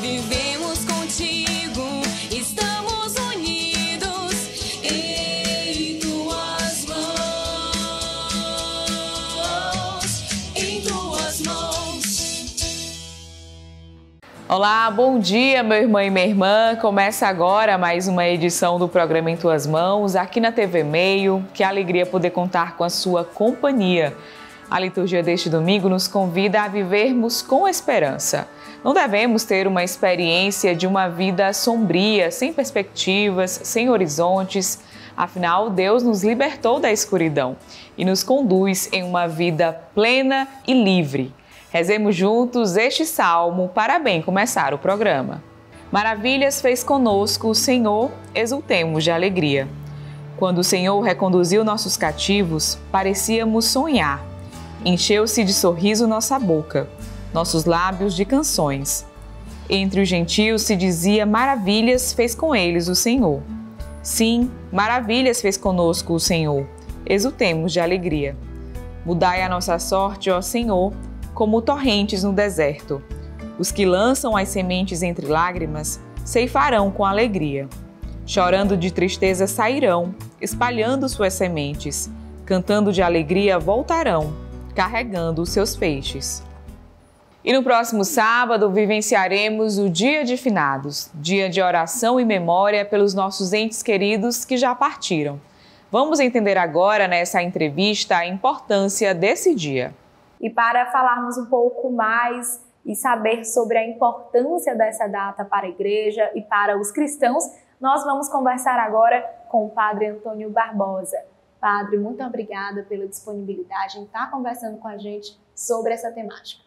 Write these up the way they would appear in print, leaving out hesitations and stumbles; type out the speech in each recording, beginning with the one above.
vivemos contigo, estamos unidos em tuas mãos, em tuas mãos. Olá, bom dia, meu irmão e minha irmã. Começa agora mais uma edição do programa Em Tuas Mãos, aqui na TV Meio. Que alegria poder contar com a sua companhia. A liturgia deste domingo nos convida a vivermos com esperança. Não devemos ter uma experiência de uma vida sombria, sem perspectivas, sem horizontes. Afinal, Deus nos libertou da escuridão e nos conduz em uma vida plena e livre. Rezemos juntos este salmo para bem começar o programa. Maravilhas fez conosco o Senhor, exultemos de alegria. Quando o Senhor reconduziu nossos cativos, parecíamos sonhar. Encheu-se de sorriso nossa boca, nossos lábios de canções. Entre os gentios se dizia: maravilhas fez com eles o Senhor. Sim, maravilhas fez conosco o Senhor, exultemos de alegria. Mudai a nossa sorte, ó Senhor, como torrentes no deserto. Os que lançam as sementes entre lágrimas ceifarão com alegria. Chorando de tristeza sairão, espalhando suas sementes. Cantando de alegria voltarão, carregando os seus feixes. E no próximo sábado vivenciaremos o Dia de Finados, dia de oração e memória pelos nossos entes queridos que já partiram. Vamos entender agora nessa entrevista a importância desse dia. E para falarmos um pouco mais e saber sobre a importância dessa data para a igreja e para os cristãos, nós vamos conversar agora com o Padre Antônio Barbosa. Padre, muito obrigada pela disponibilidade em estar conversando com a gente sobre essa temática.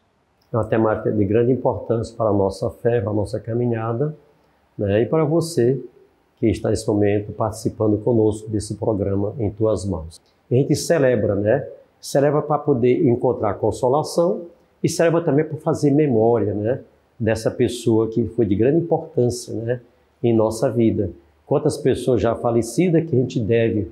É uma temática de grande importância para a nossa fé, para a nossa caminhada, né? E para você que está nesse momento participando conosco desse programa Em Tuas Mãos. A gente celebra, né? Celebra para poder encontrar consolação e celebra também para fazer memória, né? Dessa pessoa que foi de grande importância, né? Em nossa vida. Quantas pessoas já falecidas que a gente deve,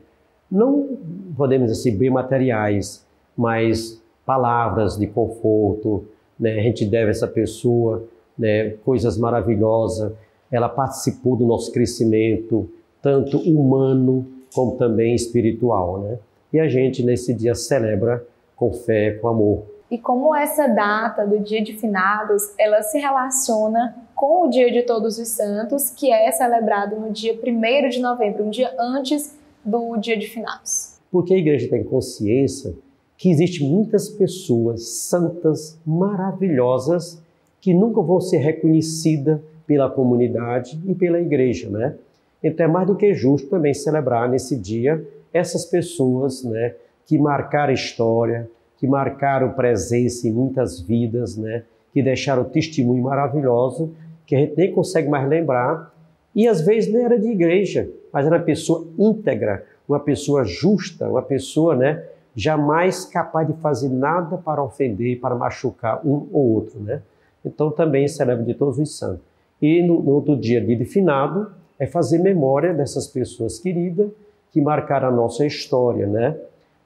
não podemos dizer assim, bem materiais, mas palavras de conforto, né? A gente deve a essa pessoa, né, coisas maravilhosas. Ela participou do nosso crescimento, tanto humano como também espiritual, né? E a gente nesse dia celebra com fé, com amor. E como essa data do Dia de Finados, ela se relaciona com o Dia de Todos os Santos, que é celebrado no dia 1º de novembro, um dia antes do Dia de Finados? Porque a igreja tem consciência que existem muitas pessoas santas, maravilhosas, que nunca vão ser reconhecidas pela comunidade e pela igreja, né? Então é mais do que justo também celebrar nesse dia essas pessoas, né, que marcaram a história, que marcaram presença em muitas vidas, né, que deixaram testemunho maravilhoso, que a gente nem consegue mais lembrar, e às vezes não era de igreja, mas era uma pessoa íntegra, uma pessoa justa, uma pessoa, né, jamais capaz de fazer nada para ofender, para machucar um ou outro, né? Então também celebra de Todos os Santos. E no outro dia de finado, é fazer memória dessas pessoas queridas que marcaram a nossa história, né?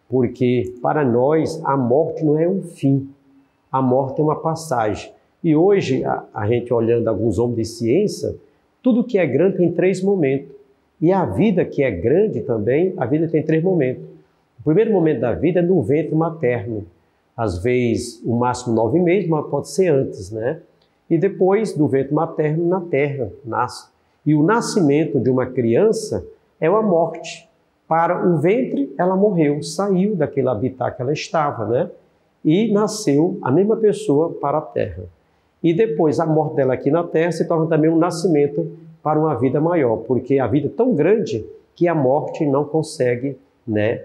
Porque para nós a morte não é um fim, a morte é uma passagem. E hoje, a gente olhando alguns homens de ciência, tudo que é grande tem 3 momentos. E a vida que é grande também, a vida tem 3 momentos. O primeiro momento da vida é no ventre materno. Às vezes, o máximo 9 meses, mas pode ser antes, né? E depois do ventre materno, na terra, nasce. E o nascimento de uma criança é uma morte. Para o ventre, ela morreu, saiu daquele habitat que ela estava, né? E nasceu a mesma pessoa para a terra. E depois, a morte dela aqui na terra se torna também um nascimento para uma vida maior, porque a vida é tão grande que a morte não consegue, né,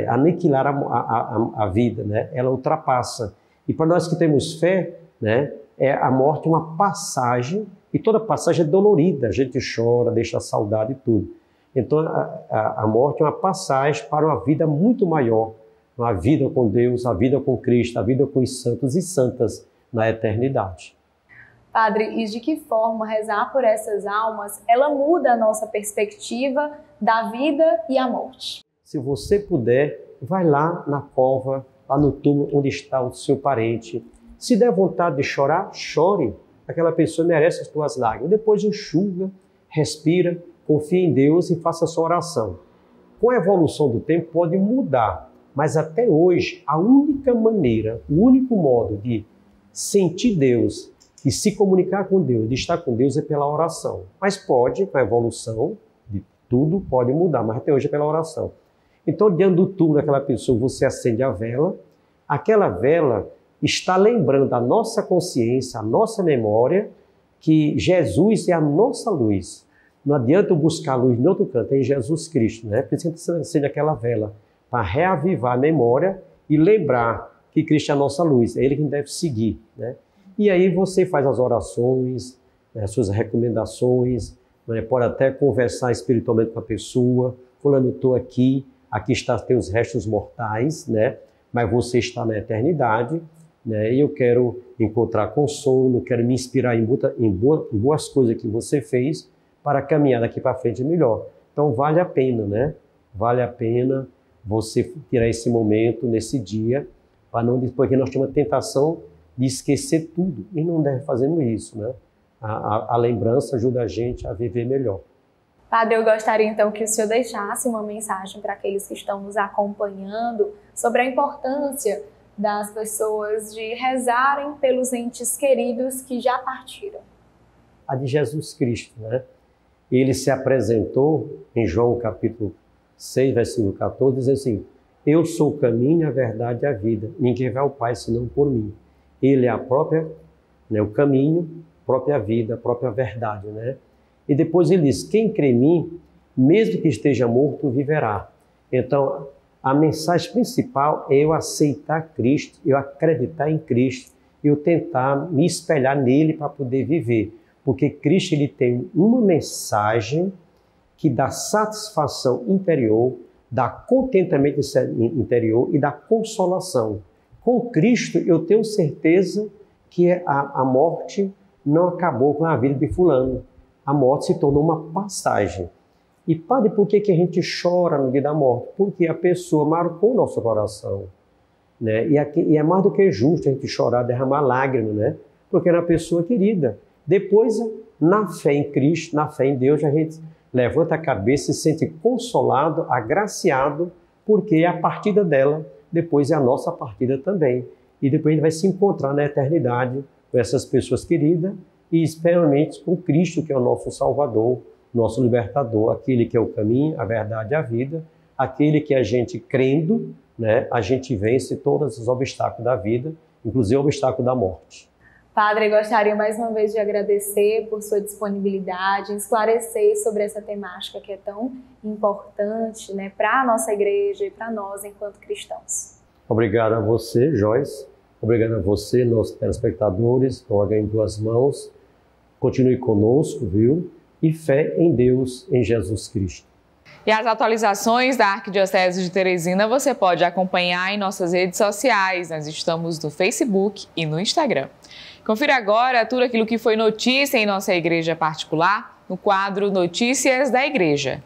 aniquilar a vida, né? Ela ultrapassa. E para nós que temos fé, né, a morte é uma passagem, e toda passagem é dolorida, a gente chora, deixa saudade e tudo. Então, a morte é uma passagem para uma vida muito maior, uma vida com Deus, a vida com Cristo, a vida com os santos e santas na eternidade. Padre, e de que forma rezar por essas almas, ela muda a nossa perspectiva da vida e a morte? Se você puder, vai lá na cova, lá no túmulo onde está o seu parente. Se der vontade de chorar, chore. aquela pessoa merece as tuas lágrimas. Depois enxuga, respira, confia em Deus e faça a sua oração. Com a evolução do tempo pode mudar, mas até hoje a única maneira, o único modo de sentir Deus, de se comunicar com Deus, de estar com Deus é pela oração. Mas pode, com a evolução de tudo, pode mudar, mas até hoje é pela oração. Então, diante do túmulo daquela pessoa, você acende a vela, aquela vela está lembrando a nossa consciência, a nossa memória, que Jesus é a nossa luz. Não adianta eu buscar luz em outro canto, é em Jesus Cristo, né? Por isso que você acende aquela vela, para reavivar a memória e lembrar que Cristo é a nossa luz, é Ele que deve seguir, né? E aí você faz as orações, né, as suas recomendações, né, pode até conversar espiritualmente com a pessoa, fulano, eu estou aqui está teus restos mortais, né? Mas você está na eternidade, né? E eu quero encontrar consolo, quero me inspirar em boas coisas que você fez para caminhar daqui para frente melhor. Então vale a pena, né? Vale a pena você tirar esse momento, nesse dia, para não, porque nós temos a tentação de esquecer tudo e não deve fazendo isso, né? A lembrança ajuda a gente a viver melhor. Padre, eu gostaria então que o senhor deixasse uma mensagem para aqueles que estão nos acompanhando sobre a importância das pessoas de rezarem pelos entes queridos que já partiram. A de Jesus Cristo, né? Ele se apresentou em João capítulo 6, versículo 14, dizendo assim: eu sou o caminho, a verdade e a vida. Ninguém vai ao Pai senão por mim. Ele é a própria, né, o caminho, a própria vida, a própria verdade, né? E depois ele diz: quem crê em mim, mesmo que esteja morto, viverá. Então, a mensagem principal é eu aceitar Cristo, eu acreditar em Cristo, eu tentar me espelhar nele para poder viver. Porque Cristo ele tem uma mensagem que dá satisfação interior, dá contentamento interior e dá consolação. Com Cristo eu tenho certeza que a morte não acabou com a vida de fulano. A morte se tornou uma passagem. E, padre, por que a gente chora no dia da morte? Porque a pessoa marcou o nosso coração, né? E é mais do que justo a gente chorar, derramar lágrimas, né? Porque era uma pessoa querida. Depois, na fé em Cristo, na fé em Deus, a gente levanta a cabeça e se sente consolado, agraciado, porque a partida dela depois é a nossa partida também. E depois a gente vai se encontrar na eternidade com essas pessoas queridas e especialmente com Cristo, que é o nosso Salvador, nosso Libertador, aquele que é o caminho, a verdade e a vida, aquele que a gente crendo, né, a gente vence todos os obstáculos da vida, inclusive o obstáculo da morte. Padre, gostaria mais uma vez de agradecer por sua disponibilidade, esclarecer sobre essa temática que é tão importante, né, para a nossa igreja e para nós enquanto cristãos. Obrigado a você, Joyce. Obrigado a você, nossos telespectadores. Então, alguém em duas mãos. Continue conosco, viu? E fé em Deus, em Jesus Cristo. E as atualizações da Arquidiocese de Teresina você pode acompanhar em nossas redes sociais. Nós estamos no Facebook e no Instagram. Confira agora tudo aquilo que foi notícia em nossa igreja particular no quadro Notícias da Igreja.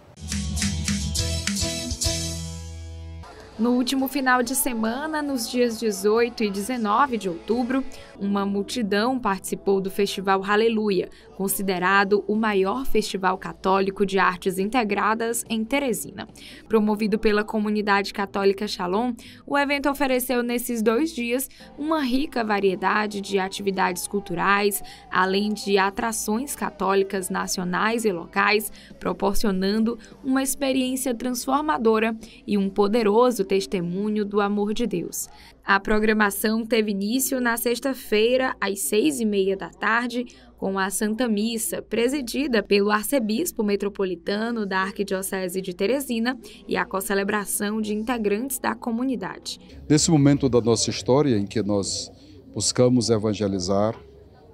No último final de semana, nos dias 18 e 19 de outubro, uma multidão participou do Festival Aleluia, considerado o maior festival católico de artes integradas em Teresina. Promovido pela comunidade católica Shalom, o evento ofereceu nesses 2 dias uma rica variedade de atividades culturais, além de atrações católicas nacionais e locais, proporcionando uma experiência transformadora e um poderoso testemunho do amor de Deus. A programação teve início na sexta-feira, às 6h30 da tarde, com a Santa Missa, presidida pelo arcebispo metropolitano da Arquidiocese de Teresina e a concelebração de integrantes da comunidade. Nesse momento da nossa história em que nós buscamos evangelizar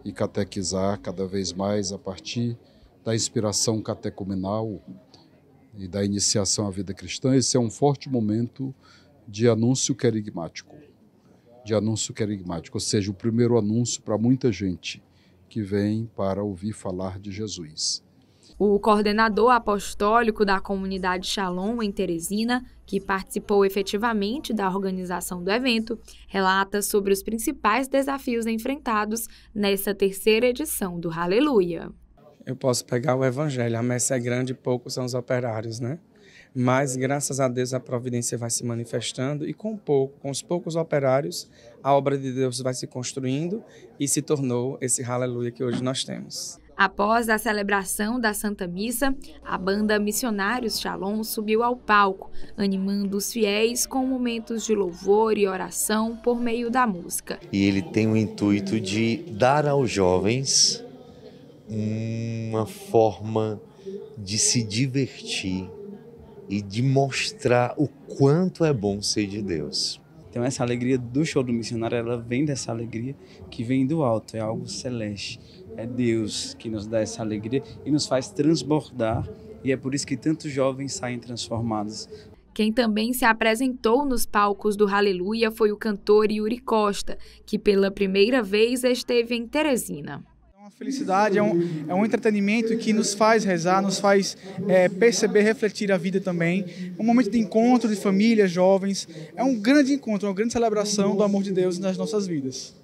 e catequizar cada vez mais a partir da inspiração catecumenal e da iniciação à vida cristã, esse é um forte momento de anúncio querigmático. Ou seja, o primeiro anúncio para muita gente que vem para ouvir falar de Jesus. O coordenador apostólico da comunidade Shalom em Teresina, que participou efetivamente da organização do evento, relata sobre os principais desafios enfrentados nessa terceira edição do Haleluia. Eu posso pegar o evangelho, a messe é grande e poucos são os operários, né? Mas, graças a Deus, a providência vai se manifestando e com os poucos operários, a obra de Deus vai se construindo e se tornou esse Haleluia que hoje nós temos. Após a celebração da Santa Missa, a banda Missionários Shalom subiu ao palco, animando os fiéis com momentos de louvor e oração por meio da música. E ele tem o intuito de dar aos jovens uma forma de se divertir e de mostrar o quanto é bom ser de Deus. Então essa alegria do show do missionário, ela vem dessa alegria que vem do alto, é algo celeste. É Deus que nos dá essa alegria e nos faz transbordar, e é por isso que tantos jovens saem transformados. Quem também se apresentou nos palcos do Haleluia foi o cantor Yuri Costa, que pela primeira vez esteve em Teresina. É uma felicidade, é um entretenimento que nos faz rezar, nos faz perceber, refletir a vida também. É um momento de encontro de famílias, jovens. É um grande encontro, uma grande celebração do amor de Deus nas nossas vidas.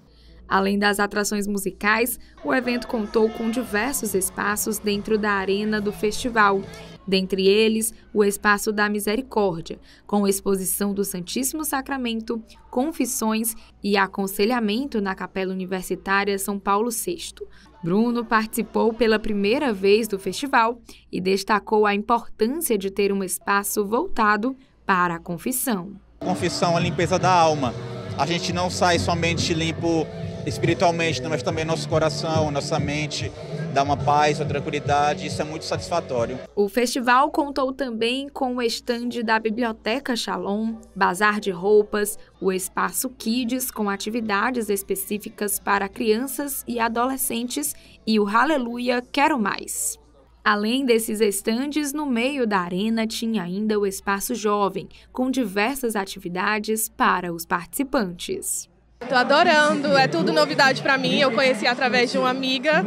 Além das atrações musicais, o evento contou com diversos espaços dentro da arena do festival. Dentre eles, o Espaço da Misericórdia, com exposição do Santíssimo Sacramento, confissões e aconselhamento na Capela Universitária São Paulo VI. Bruno participou pela primeira vez do festival e destacou a importância de ter um espaço voltado para a confissão. Confissão é a limpeza da alma. A gente não sai somente limpo espiritualmente, mas também nosso coração, nossa mente, dá uma paz, uma tranquilidade, isso é muito satisfatório. O festival contou também com o estande da Biblioteca Shalom, bazar de roupas, o espaço Kids com atividades específicas para crianças e adolescentes e o Haleluia Quero Mais. Além desses estandes, no meio da arena tinha ainda o espaço jovem, com diversas atividades para os participantes. Estou adorando, é tudo novidade para mim, eu conheci através de uma amiga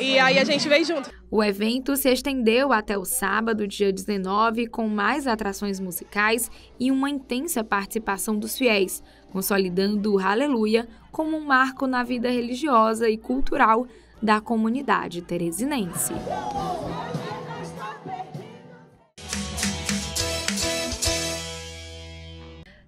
e aí a gente veio junto. O evento se estendeu até o sábado, dia 19, com mais atrações musicais e uma intensa participação dos fiéis, consolidando o Haleluia como um marco na vida religiosa e cultural da comunidade teresinense.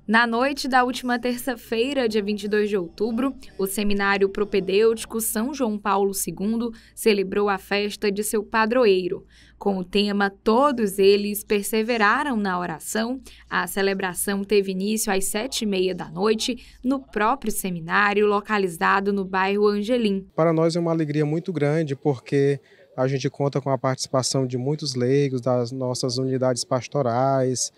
Na noite da última terça-feira, dia 22 de outubro, o Seminário Propedêutico São João Paulo II celebrou a festa de seu padroeiro. Com o tema Todos Eles Perseveraram na Oração, a celebração teve início às 7h30 da noite no próprio seminário, localizado no bairro Angelim. Para nós é uma alegria muito grande, porque a gente conta com a participação de muitos leigos, das nossas unidades pastorais,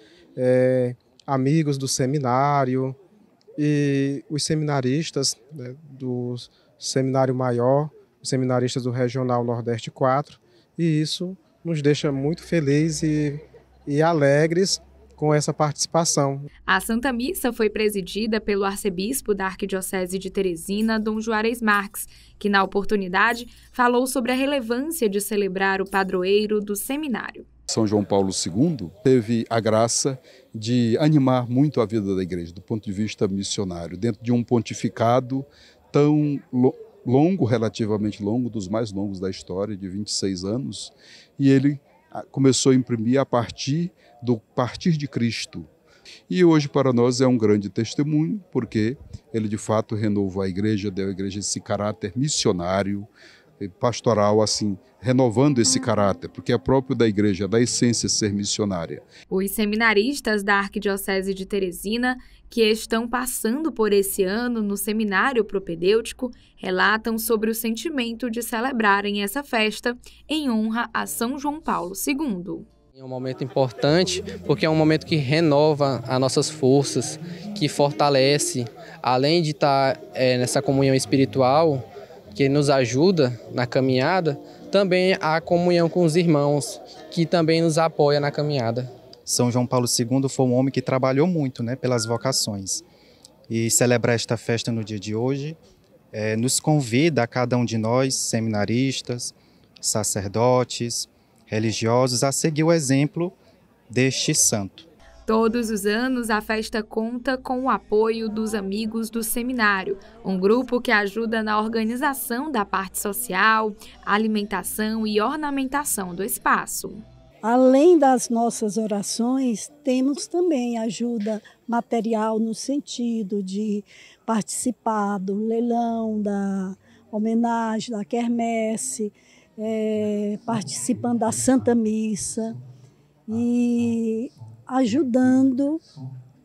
amigos do seminário e os seminaristas, né, do Seminário Maior, os seminaristas do Regional Nordeste 4, e isso nos deixa muito felizes e alegres com essa participação. A Santa Missa foi presidida pelo arcebispo da Arquidiocese de Teresina, Dom Juarez Marques, que na oportunidade falou sobre a relevância de celebrar o padroeiro do seminário. São João Paulo II teve a graça de animar muito a vida da igreja, do ponto de vista missionário, dentro de um pontificado tão longo, relativamente longo, dos mais longos da história, de 26 anos, e ele começou a imprimir a partir do partir de Cristo. E hoje para nós é um grande testemunho, porque ele de fato renovou a igreja, deu à igreja esse caráter missionário, pastoral, assim, renovando esse caráter, porque é próprio da igreja, da essência, ser missionária. Os seminaristas da Arquidiocese de Teresina, que estão passando por esse ano no Seminário Propedêutico, relatam sobre o sentimento de celebrarem essa festa em honra a São João Paulo II. É um momento importante, porque é um momento que renova as nossas forças, que fortalece, além de estar nessa comunhão espiritual, que nos ajuda na caminhada, também a comunhão com os irmãos, que também nos apoia na caminhada. São João Paulo II foi um homem que trabalhou muito, pelas vocações. E celebrar esta festa no dia de hoje nos convida a cada um de nós, seminaristas, sacerdotes, religiosos a seguir o exemplo deste santo. Todos os anos, a festa conta com o apoio dos Amigos do Seminário, um grupo que ajuda na organização da parte social, alimentação e ornamentação do espaço. Além das nossas orações, temos também ajuda material no sentido de participar do leilão, da homenagem, da quermesse, participando da Santa Missa e ajudando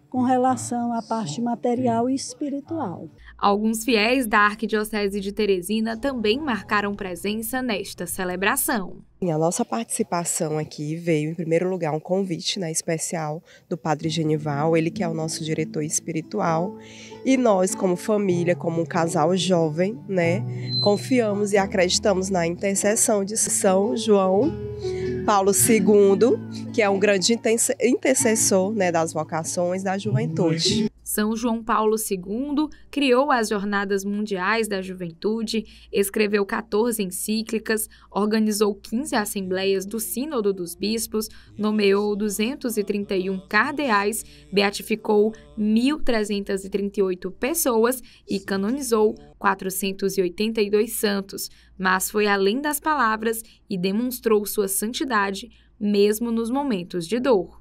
com relação à parte material e espiritual. Alguns fiéis da Arquidiocese de Teresina também marcaram presença nesta celebração. A nossa participação aqui veio, em primeiro lugar, um convite, né, especial do Padre Genival, ele que é o nosso diretor espiritual. E nós, como família, como um casal jovem, né, confiamos e acreditamos na intercessão de São João Paulo II, que é um grande intercessor, né, das vocações da juventude. São João Paulo II criou as Jornadas Mundiais da Juventude, escreveu 14 encíclicas, organizou 15 assembleias do Sínodo dos Bispos, nomeou 231 cardeais, beatificou 1.338 pessoas e canonizou 482 santos, mas foi além das palavras e demonstrou sua santidade, mesmo nos momentos de dor.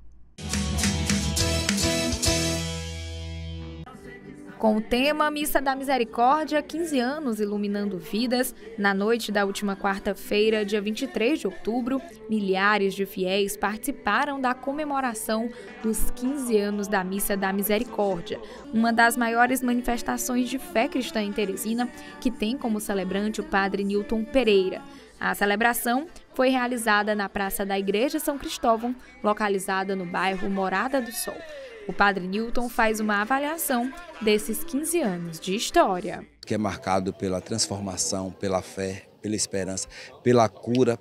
Com o tema Missa da Misericórdia, 15 anos iluminando vidas, na noite da última quarta-feira, dia 23 de outubro, milhares de fiéis participaram da comemoração dos 15 anos da Missa da Misericórdia, uma das maiores manifestações de fé cristã em Teresina, que tem como celebrante o padre Nilton Pereira. A celebração foi realizada na Praça da Igreja São Cristóvão, localizada no bairro Morada do Sol. O padre Nilton faz uma avaliação desses 15 anos de história. Que é marcado pela transformação, pela fé, pela esperança, pela cura,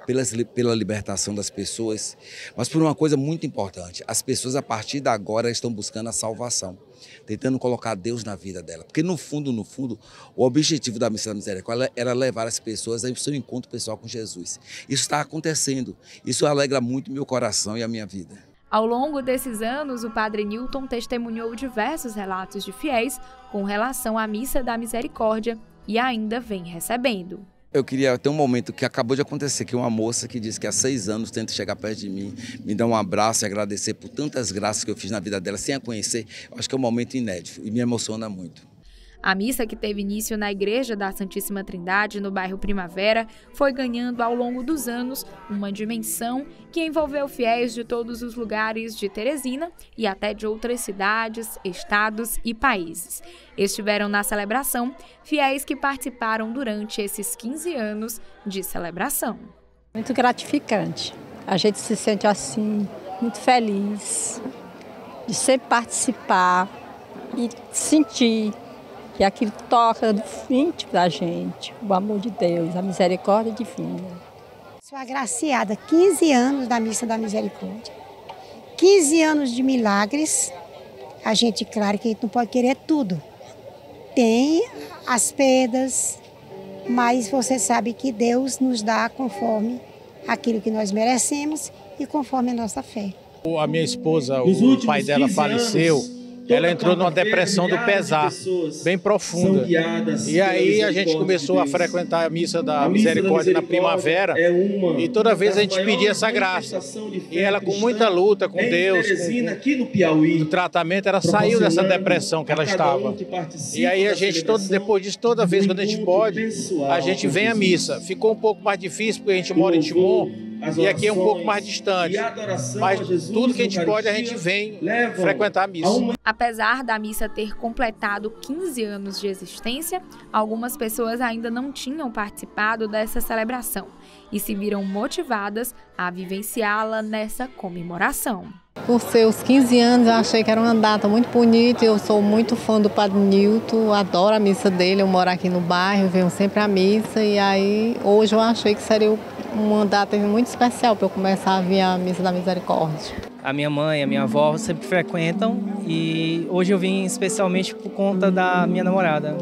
pela libertação das pessoas, mas por uma coisa muito importante, as pessoas a partir de agora estão buscando a salvação, tentando colocar Deus na vida dela, porque no fundo, o objetivo da Missa da Misericórdia era levar as pessoas ao seu encontro pessoal com Jesus. Isso está acontecendo, isso alegra muito meu coração e a minha vida. Ao longo desses anos, o padre Nilton testemunhou diversos relatos de fiéis com relação à Missa da Misericórdia e ainda vem recebendo. Eu queria ter um momento que acabou de acontecer, que uma moça que disse que há 6 anos tenta chegar perto de mim, me dar um abraço e agradecer por tantas graças que eu fiz na vida dela sem a conhecer. Eu acho que é um momento inédito e me emociona muito. A missa, que teve início na Igreja da Santíssima Trindade, no bairro Primavera, foi ganhando ao longo dos anos uma dimensão que envolveu fiéis de todos os lugares de Teresina e até de outras cidades, estados e países. Estiveram na celebração fiéis que participaram durante esses 15 anos de celebração. Muito gratificante. A gente se sente assim, muito feliz de sempre participar e sentir que aquilo toca do íntimo da gente, o amor de Deus, a misericórdia divina. Sou agraciada, 15 anos da Missa da Misericórdia, 15 anos de milagres. A gente, claro que a gente não pode querer tudo. Tem as perdas, mas você sabe que Deus nos dá conforme aquilo que nós merecemos e conforme a nossa fé. A minha esposa, o pai dela faleceu. Ela entrou numa depressão do pesar, bem profunda. E aí a gente começou a frequentar a Missa da Misericórdia na primavera e toda vez a gente pedia essa graça. E ela, com muita luta com Deus, com o tratamento, ela saiu dessa depressão que ela estava. E aí a gente, depois disso, toda vez que a gente pode, a gente vem à missa. Ficou um pouco mais difícil porque a gente mora em Timon. E aqui é um pouco mais distante, mas tudo que a gente pode, a gente vem frequentar a missa. Apesar da missa ter completado 15 anos de existência, algumas pessoas ainda não tinham participado dessa celebração e se viram motivadas a vivenciá-la nessa comemoração. Por seus 15 anos, eu achei que era uma data muito bonita. Eu sou muito fã do Padre Nilton, adoro a missa dele. Eu moro aqui no bairro, venho sempre à missa. E aí, hoje eu achei que seria uma data muito especial para eu começar a vir à Missa da Misericórdia. A minha mãe e a minha avó sempre frequentam e hoje eu vim especialmente por conta da minha namorada,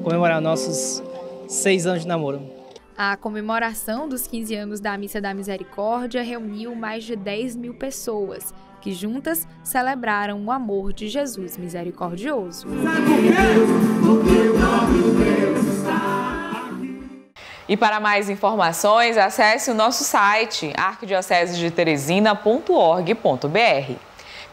comemorar nossos 6 anos de namoro. A comemoração dos 15 anos da Missa da Misericórdia reuniu mais de 10 mil pessoas, que juntas celebraram o amor de Jesus misericordioso. E para mais informações, acesse o nosso site arquidiocesedeteresina.org.br.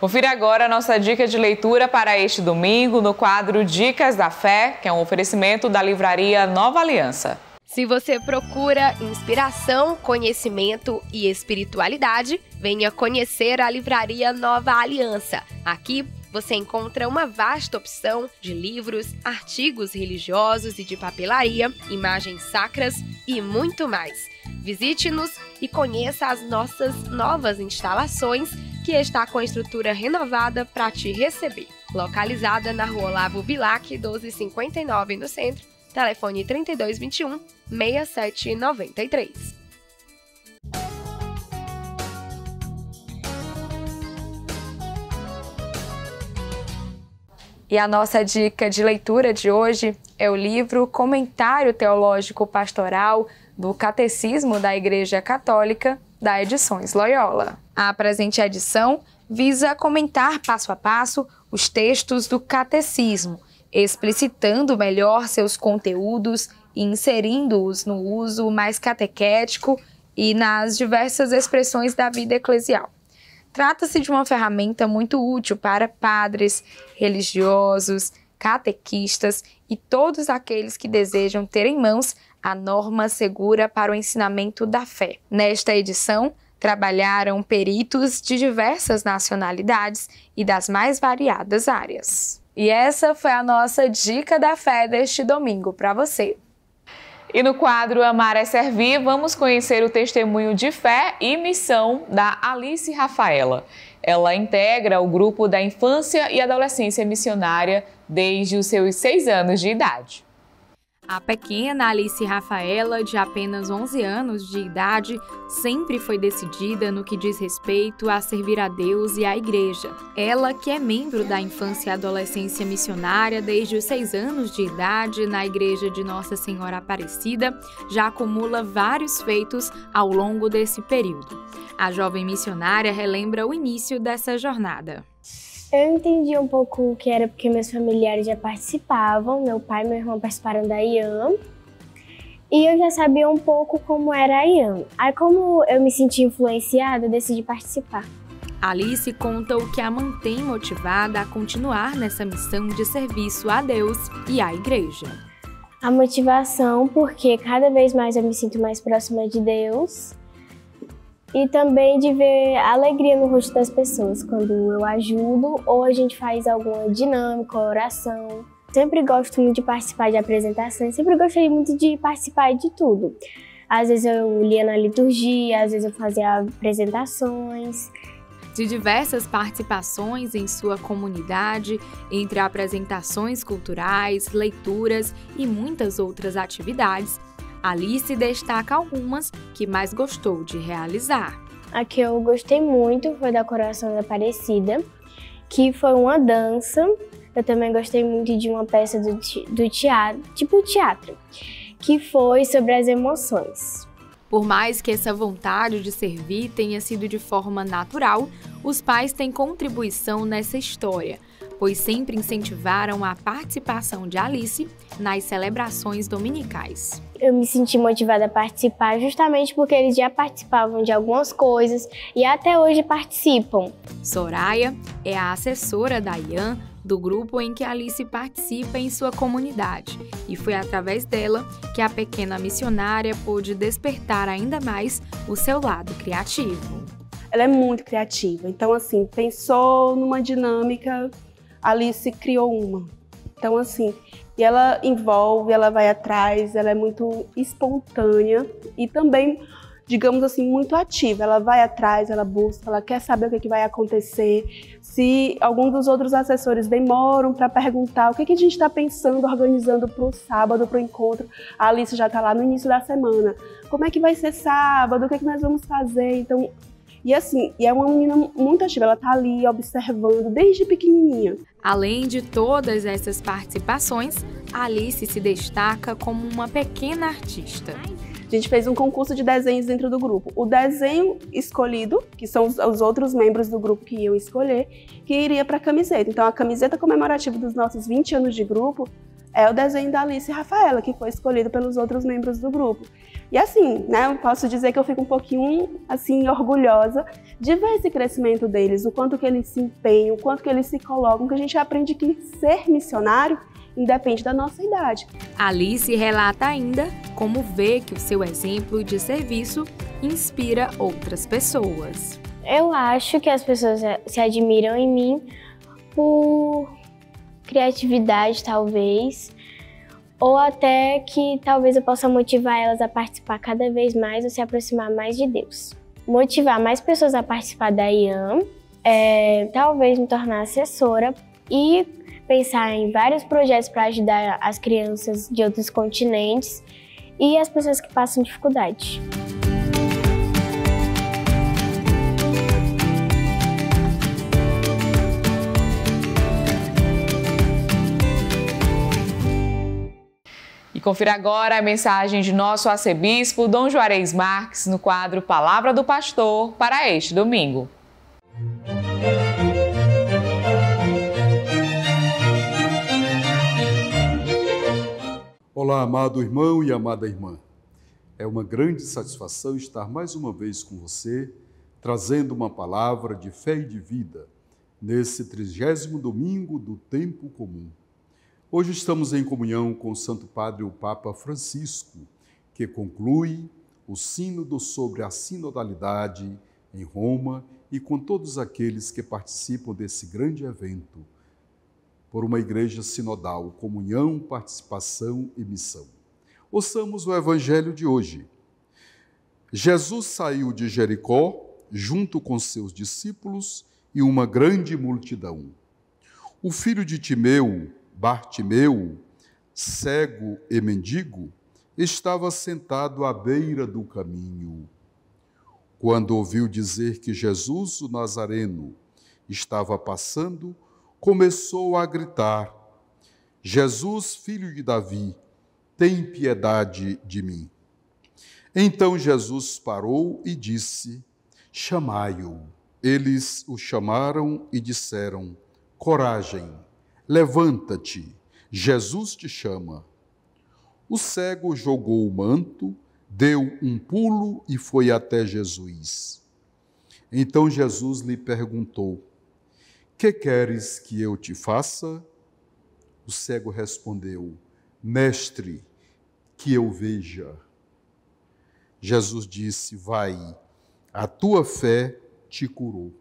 Confira agora a nossa dica de leitura para este domingo no quadro Dicas da Fé, que é um oferecimento da livraria Nova Aliança. Se você procura inspiração, conhecimento e espiritualidade, venha conhecer a livraria Nova Aliança. Aqui você encontra uma vasta opção de livros, artigos religiosos e de papelaria, imagens sacras e muito mais. Visite-nos e conheça as nossas novas instalações, que está com a estrutura renovada para te receber. Localizada na Rua Olavo Bilac, 1259 no centro, telefone 3221-6793. E a nossa dica de leitura de hoje é o livro Comentário Teológico Pastoral do Catecismo da Igreja Católica, da Edições Loyola. A presente edição visa comentar passo a passo os textos do Catecismo, explicitando melhor seus conteúdos e inserindo-os no uso mais catequético e nas diversas expressões da vida eclesial. Trata-se de uma ferramenta muito útil para padres, religiosos, catequistas e todos aqueles que desejam ter em mãos a norma segura para o ensinamento da fé. Nesta edição, trabalharam peritos de diversas nacionalidades e das mais variadas áreas. E essa foi a nossa Dica da Fé deste domingo para você. E no quadro Amar é Servir, vamos conhecer o testemunho de fé e missão da Alice Rafaela. Ela integra o grupo da infância e adolescência missionária desde os seus 6 anos de idade. A pequena Alice Rafaela, de apenas 11 anos de idade, sempre foi decidida no que diz respeito a servir a Deus e à Igreja. Ela, que é membro da infância e adolescência missionária desde os 6 anos de idade na Igreja de Nossa Senhora Aparecida, já acumula vários feitos ao longo desse período. A jovem missionária relembra o início dessa jornada. Eu entendi um pouco o que era porque meus familiares já participavam, meu pai e meu irmão participaram da IAM, e eu já sabia um pouco como era a IAM. Aí, como eu me senti influenciada, eu decidi participar. Alice conta o que a mantém motivada a continuar nessa missão de serviço a Deus e à Igreja. A motivação porque cada vez mais eu me sinto mais próxima de Deus, e também de ver a alegria no rosto das pessoas quando eu ajudo ou a gente faz alguma dinâmica, oração. Sempre gosto muito de participar de apresentações, sempre gostei muito de participar de tudo. Às vezes eu lia na liturgia, às vezes eu fazia apresentações. De diversas participações em sua comunidade, entre apresentações culturais, leituras e muitas outras atividades, Alice destaca algumas que mais gostou de realizar. A que eu gostei muito foi da Coração da Aparecida, que foi uma dança. Eu também gostei muito de uma peça do teatro, tipo teatro, que foi sobre as emoções. Por mais que essa vontade de servir tenha sido de forma natural, os pais têm contribuição nessa história, pois sempre incentivaram a participação de Alice nas celebrações dominicais. Eu me senti motivada a participar justamente porque eles já participavam de algumas coisas e até hoje participam. Soraya é a assessora da IAM, do grupo em que Alice participa em sua comunidade, e foi através dela que a pequena missionária pôde despertar ainda mais o seu lado criativo. Ela é muito criativa, então assim, pensou numa dinâmica, Alice criou uma. Então assim, e ela envolve, ela vai atrás, ela é muito espontânea e também, digamos assim, muito ativa. Ela vai atrás, ela busca, ela quer saber o que vai acontecer. Se algum dos outros assessores demoram para perguntar o que a gente está pensando, organizando para o sábado, para o encontro, a Alice já está lá no início da semana. Como é que vai ser sábado? O que nós vamos fazer? Então, e assim, é uma menina muito ativa, ela está ali observando desde pequenininha. Além de todas essas participações, Alice se destaca como uma pequena artista. A gente fez um concurso de desenhos dentro do grupo. O desenho escolhido, que são os outros membros do grupo que iam escolher, que iria para a camiseta. Então, a camiseta comemorativa dos nossos 20 anos de grupo é o desenho da Alice e Rafaela, que foi escolhido pelos outros membros do grupo. E assim, né, eu posso dizer que eu fico um pouquinho, assim, orgulhosa de ver esse crescimento deles, o quanto que eles se empenham, o quanto que eles se colocam, que a gente aprende que ser missionário independe da nossa idade. Alice relata ainda como vê que o seu exemplo de serviço inspira outras pessoas. Eu acho que as pessoas se admiram em mim por criatividade, talvez, ou até que talvez eu possa motivar elas a participar cada vez mais ou se aproximar mais de Deus. Motivar mais pessoas a participar da IAM, talvez me tornar assessora e pensar em vários projetos para ajudar as crianças de outros continentes e as pessoas que passam dificuldade. E confira agora a mensagem de nosso arcebispo, Dom Juarez Marques, no quadro Palavra do Pastor, para este domingo. Olá, amado irmão e amada irmã. É uma grande satisfação estar mais uma vez com você, trazendo uma palavra de fé e de vida, nesse 30º domingo do tempo comum. Hoje estamos em comunhão com o Santo Padre, o Papa Francisco, que conclui o sínodo sobre a sinodalidade em Roma e com todos aqueles que participam desse grande evento, por uma igreja sinodal, comunhão, participação e missão. Ouçamos o evangelho de hoje. Jesus saiu de Jericó, junto com seus discípulos e uma grande multidão. O filho de Timeu, Bartimeu, cego e mendigo, estava sentado à beira do caminho. Quando ouviu dizer que Jesus, o Nazareno, estava passando, começou a gritar: Jesus, filho de Davi, tem piedade de mim. Então Jesus parou e disse: chamai-o. Eles o chamaram e disseram: coragem, levanta-te, Jesus te chama. O cego jogou o manto, deu um pulo e foi até Jesus. Então Jesus lhe perguntou: que queres que eu te faça? O cego respondeu: Mestre, que eu veja. Jesus disse: vai, a tua fé te curou.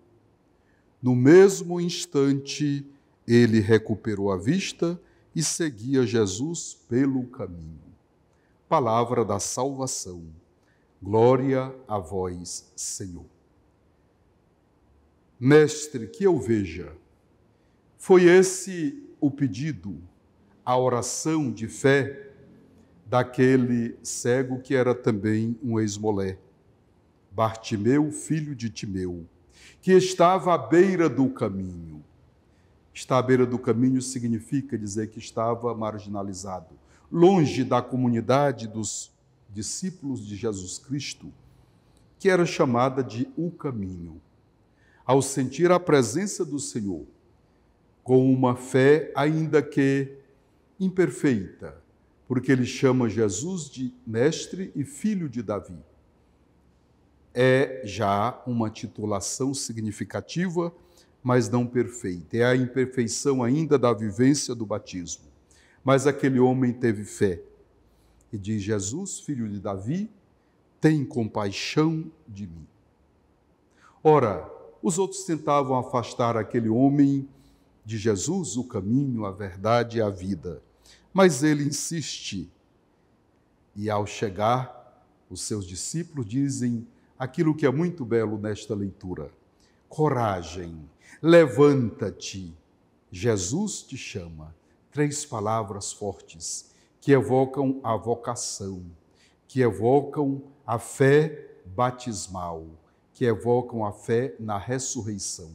No mesmo instante, ele recuperou a vista e seguia Jesus pelo caminho. Palavra da salvação. Glória a vós, Senhor. Mestre, que eu veja. Foi esse o pedido, a oração de fé daquele cego que era também um esmolé, Bartimeu, filho de Timeu, que estava à beira do caminho. Estar à beira do caminho significa dizer que estava marginalizado, longe da comunidade dos discípulos de Jesus Cristo, que era chamada de o caminho. Ao sentir a presença do Senhor, com uma fé ainda que imperfeita, porque ele chama Jesus de mestre e filho de Davi. É já uma titulação significativa, mas não perfeita. É a imperfeição ainda da vivência do batismo. Mas aquele homem teve fé e diz: Jesus, filho de Davi, tem compaixão de mim. Ora, os outros tentavam afastar aquele homem de Jesus, o caminho, a verdade e a vida. Mas ele insiste. E ao chegar, os seus discípulos dizem aquilo que é muito belo nesta leitura: coragem, levanta-te, Jesus te chama. 3 palavras fortes que evocam a vocação, que evocam a fé batismal, que evocam a fé na ressurreição.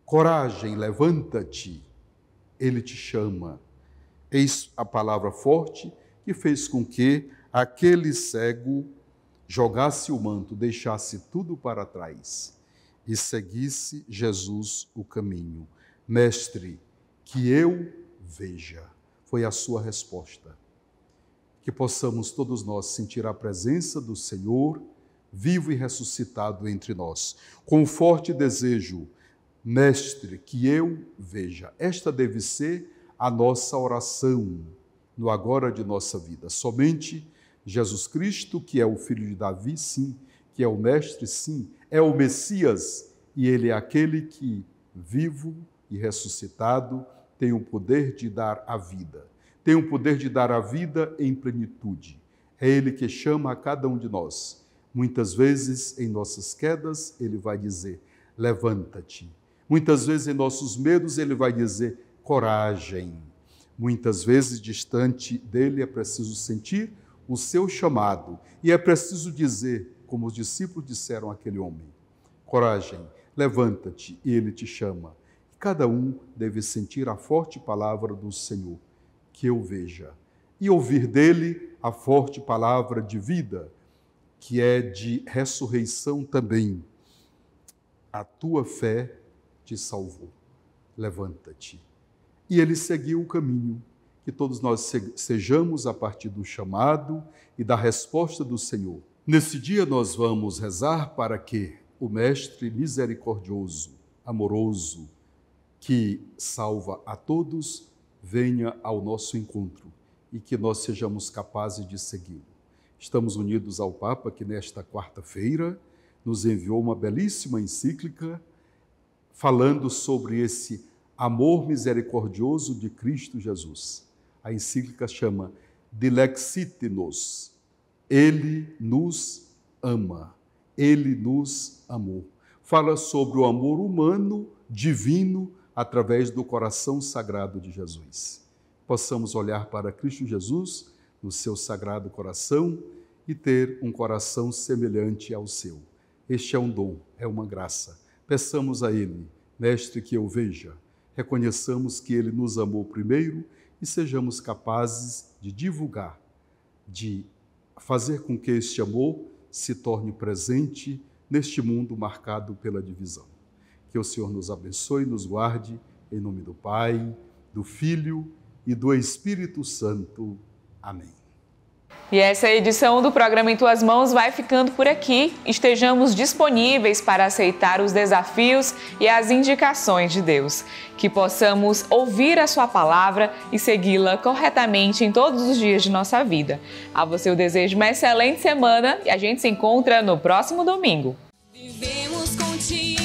Coragem, levanta-te, ele te chama. Eis a palavra forte que fez com que aquele cego jogasse o manto, deixasse tudo para trás e seguisse Jesus o caminho. Mestre, que eu veja. Foi a sua resposta. Que possamos todos nós sentir a presença do Senhor, vivo e ressuscitado entre nós, com um forte desejo, Mestre, que eu veja. Esta deve ser a nossa oração no agora de nossa vida. Somente Jesus Cristo, que é o Filho de Davi, sim, que é o Mestre, sim, é o Messias, e Ele é aquele que, vivo e ressuscitado, tem o poder de dar a vida. Tem o poder de dar a vida em plenitude. É Ele que chama a cada um de nós. Muitas vezes, em nossas quedas, Ele vai dizer, levanta-te. Muitas vezes, em nossos medos, Ele vai dizer, coragem. Muitas vezes, distante dEle, é preciso sentir o seu chamado. E é preciso dizer, como os discípulos disseram àquele homem, coragem, levanta-te, e Ele te chama. Cada um deve sentir a forte palavra do Senhor, que eu veja, e ouvir dele a forte palavra de vida, que é de ressurreição também. A tua fé te salvou. Levanta-te. E ele seguiu o caminho, que todos nós sejamos a partir do chamado e da resposta do Senhor. Nesse dia nós vamos rezar para que o Mestre misericordioso, amoroso, que salva a todos, venha ao nosso encontro e que nós sejamos capazes de segui-lo. Estamos unidos ao Papa, que nesta quarta-feira nos enviou uma belíssima encíclica falando sobre esse amor misericordioso de Cristo Jesus. A encíclica chama Dilexite-nos. Ele nos ama. Ele nos amou. Fala sobre o amor humano, divino, através do coração sagrado de Jesus. Possamos olhar para Cristo Jesus, no seu sagrado coração, e ter um coração semelhante ao seu. Este é um dom, é uma graça. Peçamos a Ele, Mestre, que eu veja. Reconheçamos que Ele nos amou primeiro e sejamos capazes de divulgar, de fazer com que este amor se torne presente neste mundo marcado pela divisão. Que o Senhor nos abençoe e nos guarde, em nome do Pai, do Filho e do Espírito Santo. Amém. E essa edição do programa Em Tuas Mãos vai ficando por aqui. Estejamos disponíveis para aceitar os desafios e as indicações de Deus. Que possamos ouvir a sua palavra e segui-la corretamente em todos os dias de nossa vida. A você eu desejo uma excelente semana e a gente se encontra no próximo domingo. Vivemos contigo.